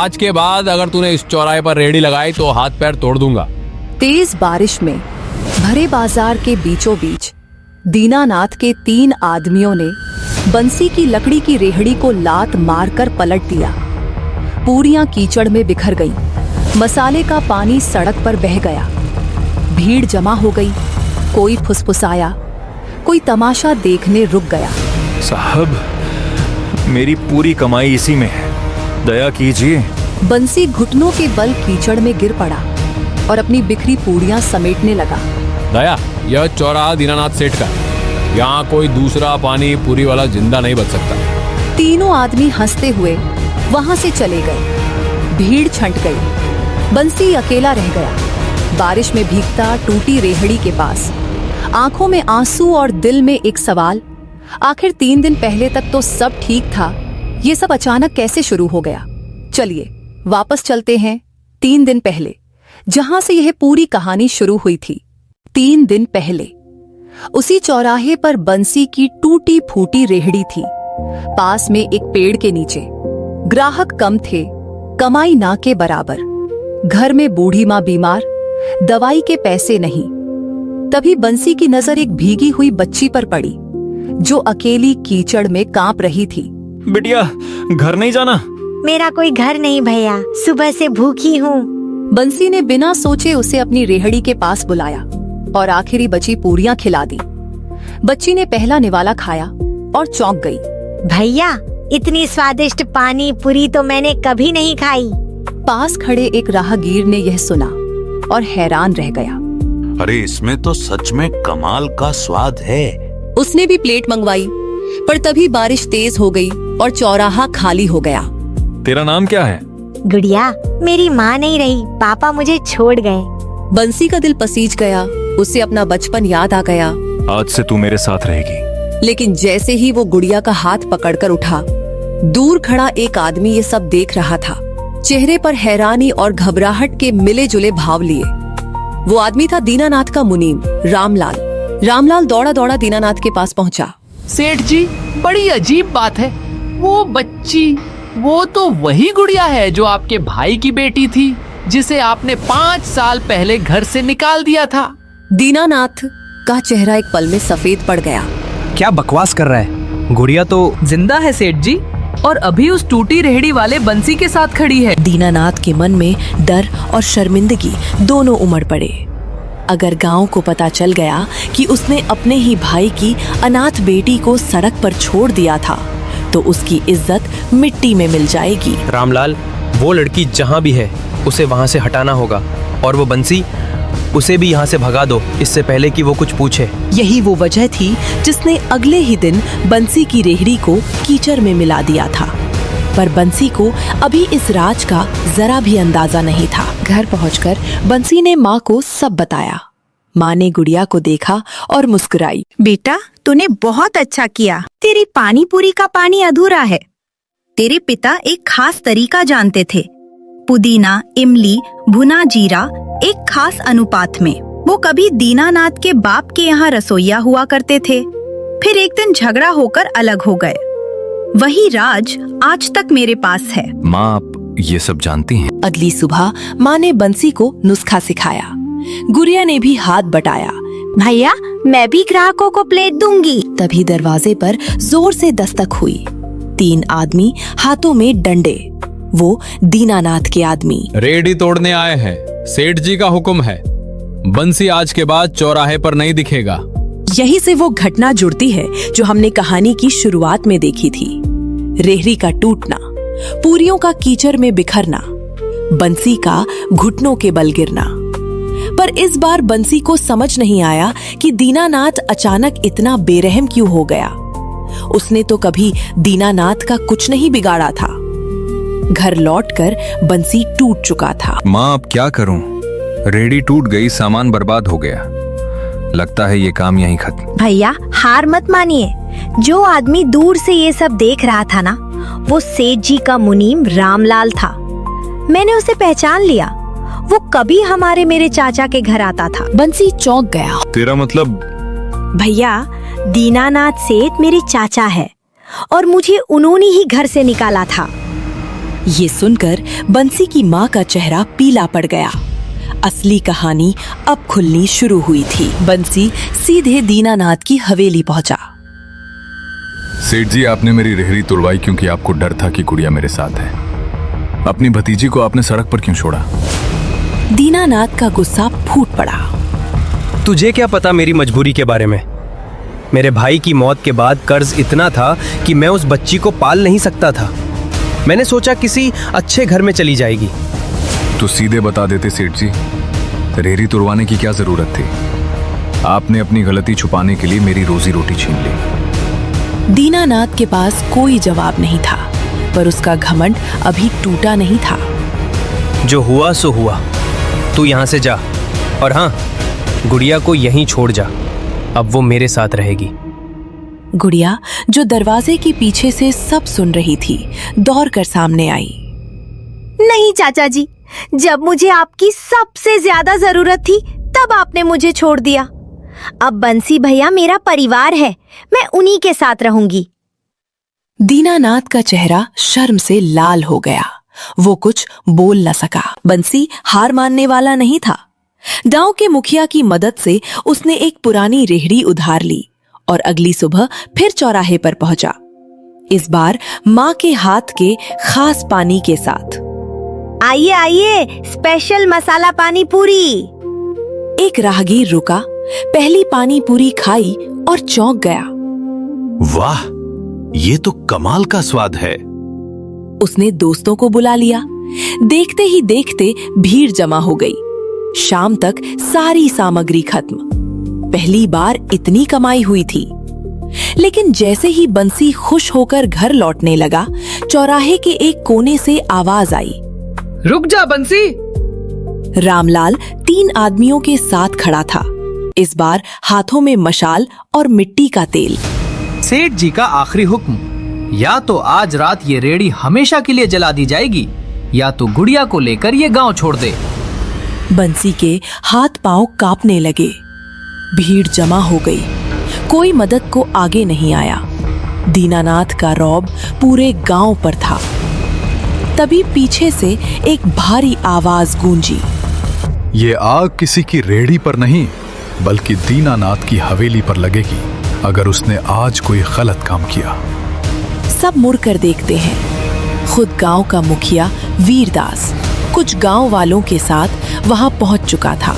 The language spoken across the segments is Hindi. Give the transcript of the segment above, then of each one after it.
आज के बाद अगर तूने इस चौराहे पर रेहड़ी लगाई तो हाथ पैर तोड़ दूंगा। तेज बारिश में भरे बाजार के बीचों बीच दीनानाथ के 3 आदमियों ने बंसी की लकड़ी की रेहड़ी को लात मारकर पलट दिया। पूरियां कीचड़ में बिखर गईं। मसाले का पानी सड़क पर बह गया। भीड़ जमा हो गई। कोई फुसफुसाया, कोई तमाशा देखने रुक गया। साहब, मेरी पूरी कमाई इसी में है, दया कीजिए। बंसी घुटनों के बल कीचड़ में गिर पड़ा और अपनी बिखरी पूड़ियां समेटने लगा। दया, यह चौराहा दीनानाथ सेठ का है। यहाँ कोई दूसरा पानी पूरी वाला जिंदा नहीं बच सकता। तीनों आदमी हंसते हुए वहां से चले गए। भीड़ छंट गई। बंसी अकेला रह गया, बारिश में भीगता टूटी रेहड़ी के पास। आंखों में आंसू और दिल में एक सवाल, आखिर 3 दिन पहले तक तो सब ठीक था, ये सब अचानक कैसे शुरू हो गया? चलिए वापस चलते हैं 3 दिन पहले, जहां से यह पूरी कहानी शुरू हुई थी। 3 दिन पहले उसी चौराहे पर बंसी की टूटी फूटी रेहड़ी थी। पास में एक पेड़ के नीचे ग्राहक कम थे, कमाई ना के बराबर। घर में बूढ़ी माँ बीमार, दवाई के पैसे नहीं। तभी बंसी की नजर एक भीगी हुई बच्ची पर पड़ी जो अकेली कीचड़ में कांप रही थी। बिटिया, घर नहीं जाना? मेरा कोई घर नहीं भैया, सुबह से भूखी हूँ। बंसी ने बिना सोचे उसे अपनी रेहड़ी के पास बुलाया और आखिरी बची पूरियां खिला दी। बच्ची ने पहला निवाला खाया और चौंक गई। भैया, इतनी स्वादिष्ट पानी पूरी तो मैंने कभी नहीं खाई। पास खड़े एक राहगीर ने यह सुना और हैरान रह गया। अरे, इसमें तो सच में कमाल का स्वाद है। उसने भी प्लेट मंगवाई, पर तभी बारिश तेज हो गई और चौराहा खाली हो गया। तेरा नाम क्या है? गुड़िया, मेरी माँ नहीं रही, पापा मुझे छोड़ गए। बंसी का दिल पसीज गया। उसे अपना बचपन याद आ गया। आज से तू मेरे साथ रहेगी। लेकिन जैसे ही वो गुड़िया का हाथ पकड़कर उठा, दूर खड़ा एक आदमी ये सब देख रहा था। चेहरे पर हैरानी और घबराहट के मिले जुले भाव लिए। वो आदमी था दीनानाथ का मुनीम, रामलाल। रामलाल दौड़ा दौड़ा दीनानाथ के पास पहुंचा। सेठ जी, बड़ी अजीब बात है। वो बच्ची, वो तो वही गुड़िया है जो आपके भाई की बेटी थी, जिसे आपने 5 साल पहले घर से निकाल दिया था। दीनानाथ का चेहरा एक पल में सफेद पड़ गया। क्या बकवास कर रहा है? गुड़िया तो जिंदा है सेठ जी, और अभी उस टूटी रेहड़ी वाले बंसी के साथ खड़ी है। दीनानाथ के मन में डर और शर्मिंदगी दोनों उमड़ पड़े। अगर गांव को पता चल गया कि उसने अपने ही भाई की अनाथ बेटी को सड़क पर छोड़ दिया था, तो उसकी इज्जत मिट्टी में मिल जाएगी। रामलाल, वो लड़की जहाँ भी है उसे वहाँ से हटाना होगा, और वो बंसी, उसे भी यहाँ से भगा दो, इससे पहले कि वो कुछ पूछे। यही वो वजह थी जिसने अगले ही दिन बंसी की रेहड़ी को कीचड़ में मिला दिया था। पर बंसी को अभी इस राज का जरा भी अंदाजा नहीं था। घर पहुंचकर बंसी ने माँ को सब बताया। माँ ने गुड़िया को देखा और मुस्कुराई। बेटा, तूने बहुत अच्छा किया। तेरी पानी पूरी का पानी अधूरा है। तेरे पिता एक खास तरीका जानते थे। पुदीना, इमली, भुना जीरा एक खास अनुपात में। वो कभी दीनानाथ के बाप के यहाँ रसोइया हुआ करते थे, फिर एक दिन झगड़ा होकर अलग हो गए। वही राज आज तक मेरे पास है। माँ, आप ये सब जानती हैं? अगली सुबह माँ ने बंसी को नुस्खा सिखाया। गुड़िया ने भी हाथ बटाया। भैया, मैं भी ग्राहकों को प्लेट दूंगी। तभी दरवाजे पर जोर से दस्तक हुई। 3 आदमी हाथों में डंडे। वो दीनानाथ के आदमी। रेहड़ी तोड़ने आए हैं, सेठ जी का हुक्म है। बंसी आज के बाद चौराहे पर नहीं दिखेगा। यही से वो घटना जुड़ती है जो हमने कहानी की शुरुआत में देखी थी। रेहड़ी का टूटना, पूरियों का कीचड़ में बिखरना, बंसी का घुटनों के बल गिरना। पर इस बार बंसी को समझ नहीं आया कि दीनानाथ अचानक इतना बेरहम क्यों हो गया। उसने तो कभी दीनानाथ का कुछ नहीं बिगाड़ा था। घर लौटकर बंसी टूट चुका था। माँ, अब क्या करूं? रेहड़ी टूट गई, सामान बर्बाद हो गया। लगता है ये काम यहीं खत्म। भैया, हार मत मानिए। जो आदमी दूर से ये सब देख रहा था ना, वो सेठ जी का मुनीम रामलाल था। मैंने उसे पहचान लिया। वो कभी हमारे मेरे चाचा के घर आता था। बंसी चौंक गया। तेरा मतलब? भैया, दीनानाथ सेठ मेरे चाचा है और मुझे उन्होंने ही घर से निकाला था। ये सुनकर बंसी की माँ का चेहरा पीला पड़ गया। असली कहानी अब खुलनी शुरू हुई थी। बंसी सीधे दीनानाथ की हवेली पहुंचा। सेठ जी, आपने मेरी रेहड़ी तुड़वाई क्योंकि आपको डर था कि गुड़िया मेरे साथ है। अपनी भतीजी को आपने सड़क पर क्यों छोड़ा? दीनानाथ का गुस्सा फूट पड़ा। तुझे क्या पता मेरी मजबूरी के बारे में? मेरे भाई की मौत के बाद कर्ज इतना था कि मैं उस बच्ची को पाल नहीं सकता था। मैंने सोचा किसी अच्छे घर में चली जाएगी। तो सीधे बता देते सेठ जी, रेहड़ी तुड़वाने की क्या जरूरत थी? आपने अपनी गलती छुपाने के लिए मेरी रोजी रोटी छीन ली। दीनानाथ के पास कोई जवाब नहीं था, पर उसका घमंड अभी टूटा नहीं था। जो हुआ सो हुआ, तू यहाँ से जा। और हाँ, गुड़िया को यहीं छोड़ जा, अब वो मेरे साथ रहेगी। गुड़िया, जो दरवाजे के पीछे से सब सुन रही थी, दौड़कर सामने आई। नहीं चाचा जी, जब मुझे आपकी सबसे ज्यादा जरूरत थी तब आपने मुझे छोड़ दिया। अब बंसी भैया मेरा परिवार है, मैं उन्हीं के साथ रहूंगी। दीनानाथ का चेहरा शर्म से लाल हो गया। वो कुछ बोल न सका। बंसी हार मानने वाला नहीं था। गांव के मुखिया की मदद से उसने एक पुरानी रेहड़ी उधार ली और अगली सुबह फिर चौराहे पर पहुंचा। इस बार माँ के हाथ के खास पानी के साथ। आइए आइए, स्पेशल मसाला पानी पूरी। एक राहगीर रुका, पहली पानी पूरी खाई और चौंक गया। वाह, ये तो कमाल का स्वाद है। उसने दोस्तों को बुला लिया। देखते ही देखते भीड़ जमा हो गई। शाम तक सारी सामग्री खत्म। पहली बार इतनी कमाई हुई थी। लेकिन जैसे ही बंसी खुश होकर घर लौटने लगा, चौराहे के एक कोने से आवाज आई, रुक जा बंसी। रामलाल 3 आदमियों के साथ खड़ा था। इस बार हाथों में मशाल और मिट्टी का तेल। सेठ जी का आखिरी हुक्म, या तो आज रात ये रेहड़ी हमेशा के लिए जला दी जाएगी, या तो गुड़िया को लेकर ये गांव छोड़ दे। बंसी के हाथ पांव कांपने लगे। भीड़ जमा हो गई। कोई मदद को आगे नहीं आया। दीनानाथ का रौब पूरे गांव पर था। तभी पीछे से एक भारी आवाज गूंजी। ये आग किसी की रेहड़ी पर नहीं, बल्कि दीनानाथ की हवेली पर लगेगी अगर उसने आज कोई गलत काम किया। सब मुड़कर देखते हैं। खुद गांव का मुखिया वीरदास कुछ गांव वालों के साथ वहां पहुंच चुका था।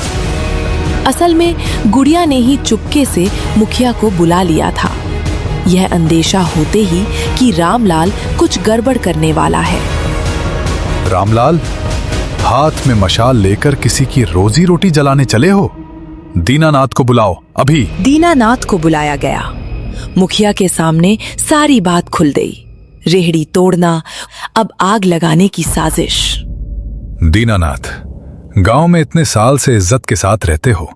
असल में गुड़िया ने ही चुपके से मुखिया को बुला लिया था। यह अंदेशा होते ही कि रामलाल कुछ गड़बड़ करने वाला है। रामलाल, हाथ में मशाल लेकर किसी की रोजी रोटी जलाने चले हो? दीनानाथ को बुलाओ अभी। दीनानाथ को बुलाया गया। मुखिया के सामने सारी बात खुल गई। रेहड़ी तोड़ना, अब आग लगाने की साजिश। दीनानाथ, गांव में इतने साल से इज्जत के साथ रहते हो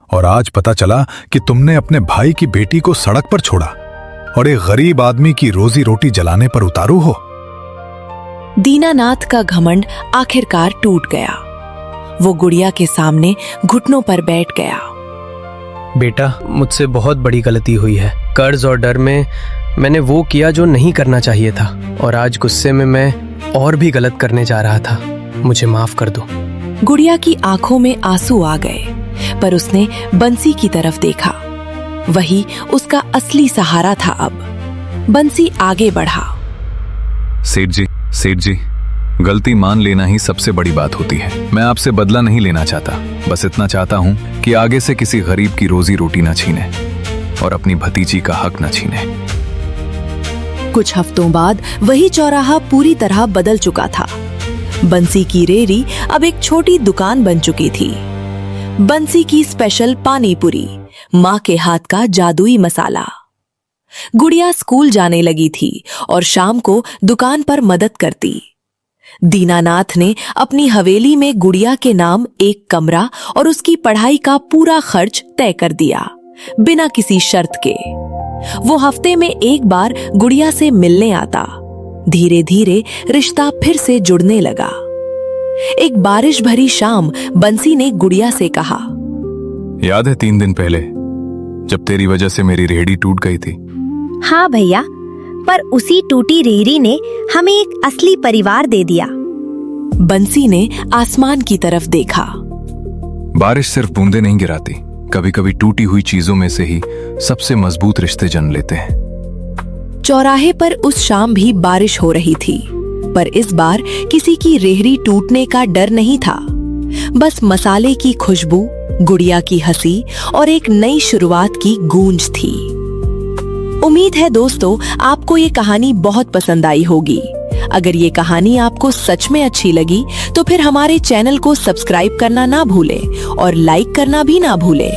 और आज पता चला कि तुमने अपने भाई की बेटी को सड़क पर छोड़ा और एक गरीब आदमी की रोजी रोटी जलाने पर उतारू हो। दीनानाथ का घमंड आखिरकार टूट गया। वो गुड़िया के सामने घुटनों पर बैठ गया। बेटा, मुझसे बहुत बड़ी गलती हुई है। कर्ज और डर में मैंने वो किया जो नहीं करना चाहिए था, और आज गुस्से में मैं और भी गलत करने जा रहा था। मुझे माफ कर दो। गुड़िया की आंखों में आंसू आ गए, पर उसने बंसी की तरफ देखा। वही उसका असली सहारा था। अब बंसी आगे बढ़ा। सेठ जी, गलती मान लेना ही सबसे बड़ी बात होती है। मैं आपसे बदला नहीं लेना चाहता, बस इतना चाहता हूँ कि आगे से किसी गरीब की रोजी रोटी ना छीने और अपनी भतीजी का हक ना छीने। कुछ हफ्तों बाद वही चौराहा पूरी तरह बदल चुका था। बंसी की रेहड़ी अब एक छोटी दुकान बन चुकी थी। बंसी की स्पेशल पानी पूरी, माँ के हाथ का जादुई मसाला। गुड़िया स्कूल जाने लगी थी और शाम को दुकान पर मदद करती। दीनानाथ ने अपनी हवेली में गुड़िया के नाम एक कमरा और उसकी पढ़ाई का पूरा खर्च तय कर दिया, बिना किसी शर्त के। वो हफ्ते में एक बार गुड़िया से मिलने आता। धीरे धीरे रिश्ता फिर से जुड़ने लगा। एक बारिश भरी शाम बंसी ने गुड़िया से कहा, याद है 3 दिन पहले जब तेरी वजह से मेरी रेहड़ी टूट गई थी? हाँ भैया, पर उसी टूटी रेहड़ी ने हमें एक असली परिवार दे दिया। बंसी ने आसमान की तरफ देखा। बारिश सिर्फ बूंदे नहीं गिराती, कभी कभी टूटी हुई चीजों में से ही सबसे मजबूत रिश्ते जन्म लेते हैं। चौराहे पर उस शाम भी बारिश हो रही थी, पर इस बार किसी की रेहड़ी टूटने का डर नहीं था। बस मसाले की खुशबू, गुड़िया की हंसी और एक नई शुरुआत की गूंज थी। उम्मीद है दोस्तों आपको ये कहानी बहुत पसंद आई होगी। अगर ये कहानी आपको सच में अच्छी लगी तो फिर हमारे चैनल को सब्सक्राइब करना ना भूलें और लाइक करना भी ना भूलें।